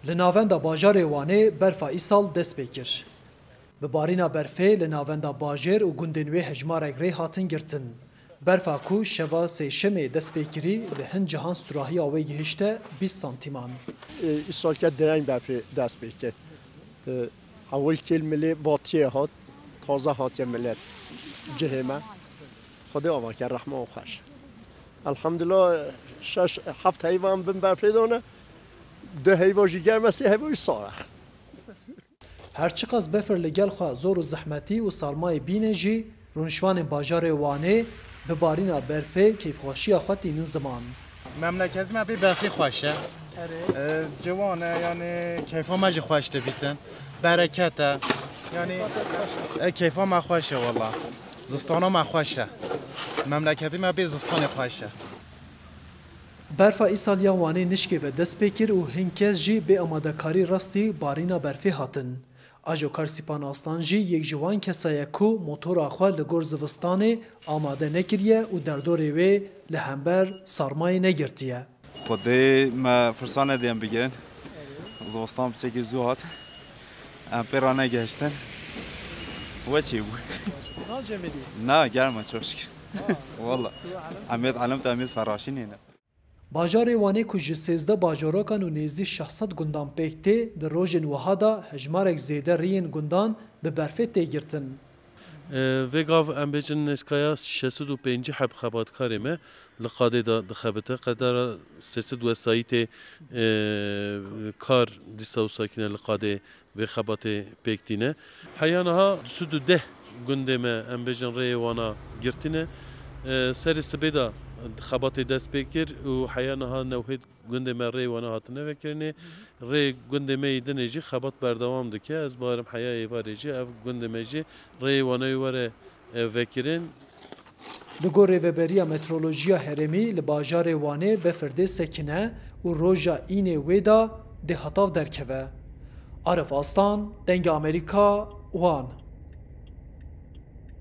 Li navenda bajarê Wanê berfa îsal dest pê kir. Bi barîna berfê li navenda bajêr û gundên wê hejmarek rê hatin girtin. Berfa ku şeva sêşemê dest pê kirî li hin cihan stûrahiya wê gihîşte 20 santiman. İsalke direng berfê dest pê kir. Ewil kêl milê batiye hat, taze hatiye millet cihê me. Xwedê avake rehme û xweş. Elhamdülillah şeş heft heyvan bin berfê dane. Du heyva jî germe, sê heyva jî sar e. Herçiqas befer li gel xwe zor û zehmetî û salmayê bîne jî rûnişvanên bajarê Wanê bi barîna berfê keyfxweşiya xwe tînin ziman. Memleket me bê berfê xweş e. Ciwan e yani keyfa me jî xweş dibîtin. Bereket e. Yani keyfa me xweş e walla. Zistana me xweş e. Memleketî me bê zistanê xweş e. Berfa îsaliya Wanê nişkê ve dest pê kir û hin kes jî bê amadekarî rastî barîna berfê hatin. Ajokar Sîpan Aslan jî yek ji wan kesan ye ku motora xwe li gor zivistanê amade nekiriye û derdorê wê li hember sarmayê negirtiye. Xwedê me firsan nedîyan bigirin. Zivistan biçekî zû hat. Em pê ranegeştin. Weçî bû. Na germe çok şükür. Valla. Emêt elem te emêt feraşî nîne. Bajarê Wanê ku ji 13 bajarokan û nêzî 600 gundan pêk tê, di rojên wiha da hejmarek zêde rêyên gundan bi berfê tê girtin. Vegav em bêjin nêskaya 605 heb xebatkarê me li qadê da dixebite qedara 300 wesayî tê kar dîsa û sakîne li qadê vê xebatê pêk tîne. Heya niha 210 gundê me em bêjin rêyê wana girtîne. Serê sibê da xebatê dest pê kir û heya niha newhêd gundê me rê wana hatine vekirinê. Rê gundê me yê dinê jî xebat berdewam dike. Ez barim heya êvarê jî ev gundê me jî rê wana were vekirin. Li gor rêveberiya meteorolojiya herêmî li bajarê Wanê befir sekine û roja înê wê da dê hetav derkeve. Arif Aslan, Dengê Amerîka, Wan.